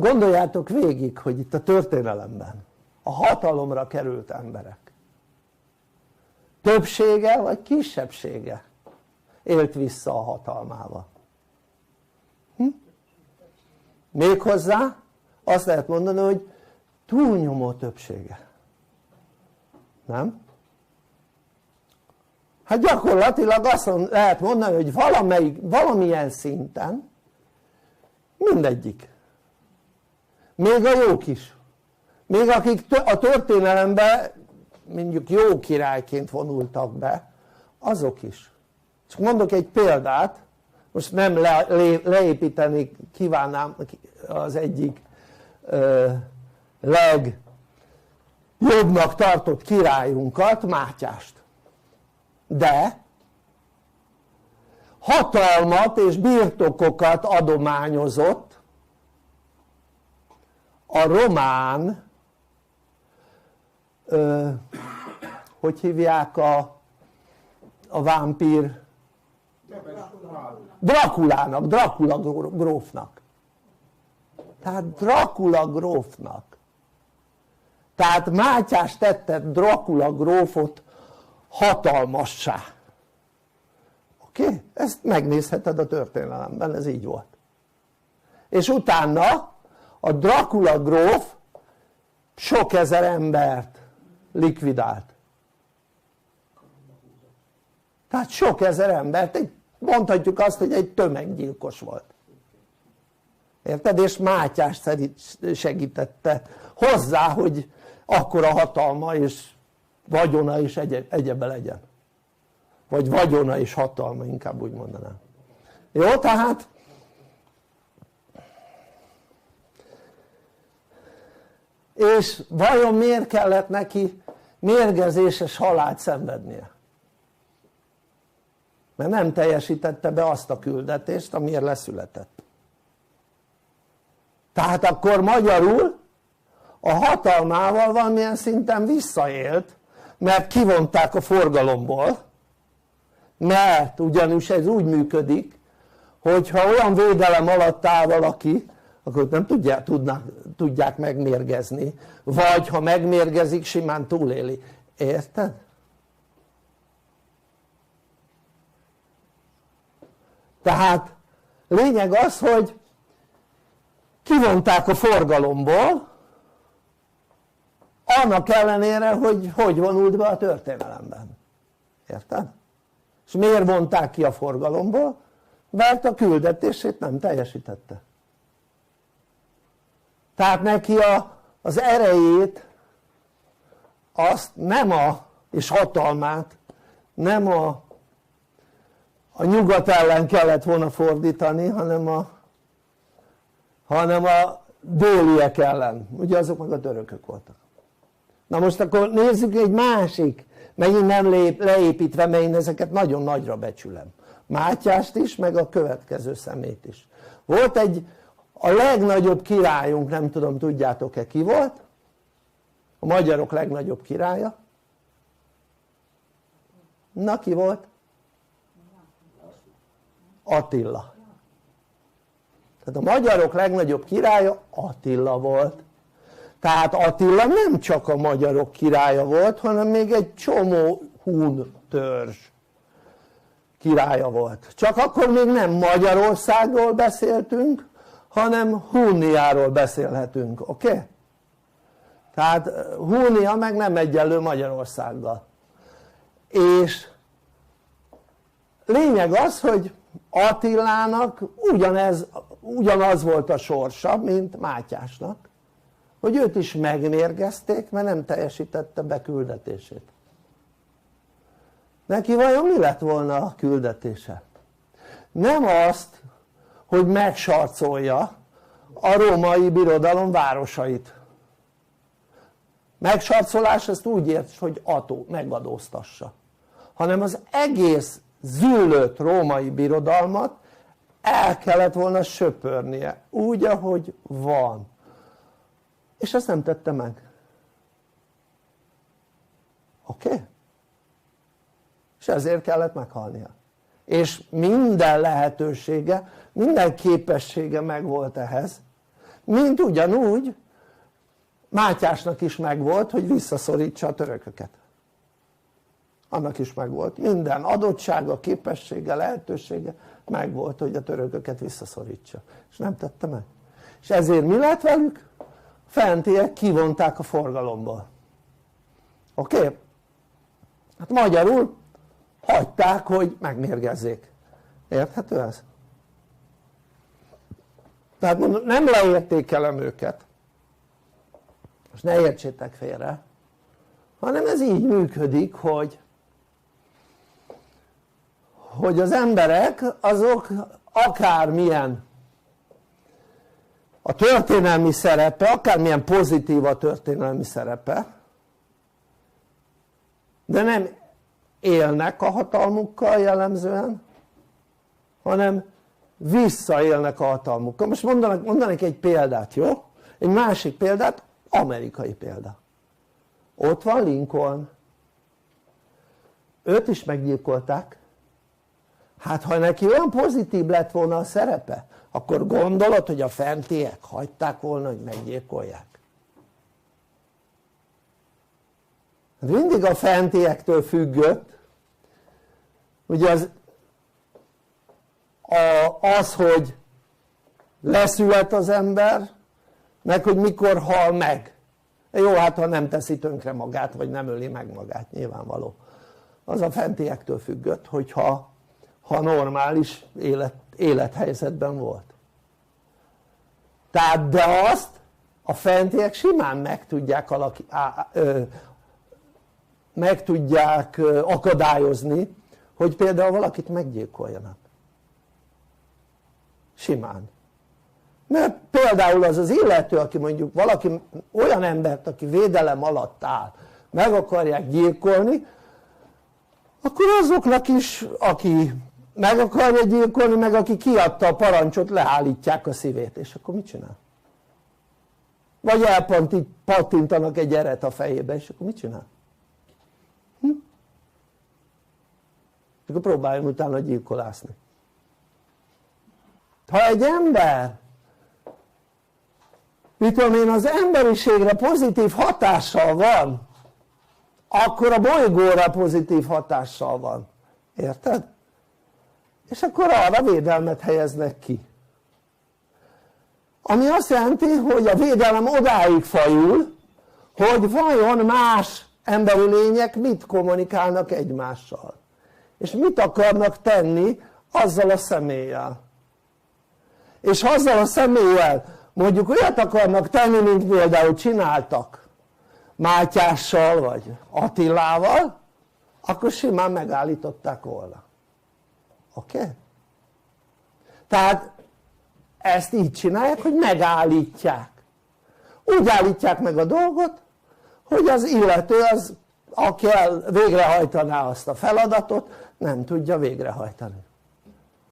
Gondoljátok végig, hogy itt a történelemben a hatalomra került emberek többsége vagy kisebbsége élt vissza a hatalmával. Méghozzá azt lehet mondani, hogy túlnyomó többsége, nem? Hát gyakorlatilag azt lehet mondani, hogy valamilyen szinten mindegyik, még a jók is, még akik a történelemben mondjuk jó királyként vonultak be, azok is. Csak mondok egy példát, most nem leépíteni kívánnám az egyik legjobbnak tartott királyunkat, Mátyást, de hatalmat és birtokokat adományozott a román, hogy hívják a vámpír, Drakulának, Drakula grófnak. Tehát Drakula grófnak. Tehát Mátyás tette Drakula grófot hatalmassá. Oké? Ezt megnézheted a történelemben, ez így volt. És utána a Drakula gróf sok ezer embert likvidált. Tehát sok ezer embert, mondhatjuk azt, hogy egy tömeggyilkos volt. Érted? És Mátyás segítette hozzá, hogy akkora hatalma és vagyona és egyebe legyen. Vagy vagyona és hatalma, inkább úgy mondanám. Jó, tehát és vajon miért kellett neki mérgezéses halált szenvednie? Mert nem teljesítette be azt a küldetést, amiért leszületett. Tehát akkor magyarul a hatalmával valamilyen szinten visszaélt, mert kivonták a forgalomból, mert ugyanis ez úgy működik, hogyha olyan védelem alatt áll valaki, akkor nem tudják megmérgezni, vagy ha megmérgezik, simán túléli. Érted? Tehát lényeg az, hogy kivonták a forgalomból, annak ellenére, hogy vonult be a történelemben. Érted? És miért vonták ki a forgalomból? Mert a küldetését nem teljesítette. Tehát neki az erejét, azt nem és hatalmát nem a nyugat ellen kellett volna fordítani, hanem a déliek ellen. Ugye azok meg a törökök voltak. Na most akkor nézzük egy másik, megint nem leépítve, mert én ezeket nagyon nagyra becsülem. Mátyást is, meg a következő szemét is. Volt a legnagyobb királyunk, nem tudom, tudjátok-e ki volt? A magyarok legnagyobb királya? Na, ki volt? Attila. Tehát a magyarok legnagyobb királya Attila volt. Tehát Attila nem csak a magyarok királya volt, hanem még egy csomó hun törzs királya volt. Csak akkor még nem Magyarországról beszéltünk, hanem Hunniáról beszélhetünk, oké? Tehát Hunnia meg nem egyenlő Magyarországgal. És lényeg az, hogy Attilának ugyanaz volt a sorsa, mint Mátyásnak, hogy őt is megmérgezték, mert nem teljesítette be küldetését. Neki vajon mi lett volna a küldetése? Nem azt, hogy megsarcolja a római birodalom városait. Megsarcolás ezt úgy ért, hogy megadóztassa, hanem az egész züllött római birodalmat el kellett volna söpörnie, úgy ahogy van. És ezt nem tette meg. Oké? És ezért kellett meghalnia. És minden lehetősége, minden képessége megvolt ehhez, mint ugyanúgy Mátyásnak is megvolt, hogy visszaszorítsa a törököket. Annak is megvolt, minden adottsága, képessége, lehetősége megvolt, hogy a törököket visszaszorítsa, és nem tette meg. És ezért mi lett velük? Fentiek kivonták a forgalomból. Oké? Hát magyarul hagyták, hogy megmérgezzék. Érthető ez? Tehát mondom, nem leértékelem őket, és ne értsétek félre, hanem ez így működik, hogy az emberek azok akármilyen a történelmi szerepe, akármilyen pozitív a történelmi szerepe, de nem élnek a hatalmukkal jellemzően, hanem visszaélnek a hatalmukkal. Most mondanék egy példát, jó? Egy másik példát, amerikai példa. Ott van Lincoln, őt is meggyilkolták. Hát ha neki olyan pozitív lett volna a szerepe, akkor gondolod, hogy a fentiek hagyták volna, hogy meggyilkolják? Mindig a fentiektől függött, ugye az hogy leszület az ember, meg hogy mikor hal meg. Jó, hát ha nem teszi tönkre magát, vagy nem öli meg magát, nyilvánvaló. Az a fentiektől függött, hogyha normális élethelyzetben volt. Tehát de azt a fentiek simán meg tudják akadályozni, hogy például valakit meggyilkoljanak. Simán. Mert például az az illető, aki mondjuk valaki olyan embert, aki védelem alatt áll, meg akarják gyilkolni, akkor azoknak is, aki meg akarja gyilkolni, meg aki kiadta a parancsot, leállítják a szívét, és akkor mit csinál? Vagy elpattintanak egy eret a fejébe, és akkor mit csinál? Akkor próbáljon utána gyilkolászni. Ha egy ember, mit tudom én, az emberiségre pozitív hatással van, akkor a bolygóra pozitív hatással van. Érted? És akkor arra védelmet helyeznek ki. Ami azt jelenti, hogy a védelem odáig fajul, hogy vajon más emberi lények mit kommunikálnak egymással. És mit akarnak tenni azzal a személlyel. És azzal a személlyel mondjuk olyat akarnak tenni, mint például csináltak Mátyással vagy Attilával, akkor simán megállították volna. Oké? Tehát ezt így csinálják, hogy megállítják. Úgy állítják meg a dolgot, hogy az illető, aki végrehajtaná azt a feladatot, nem tudja végrehajtani.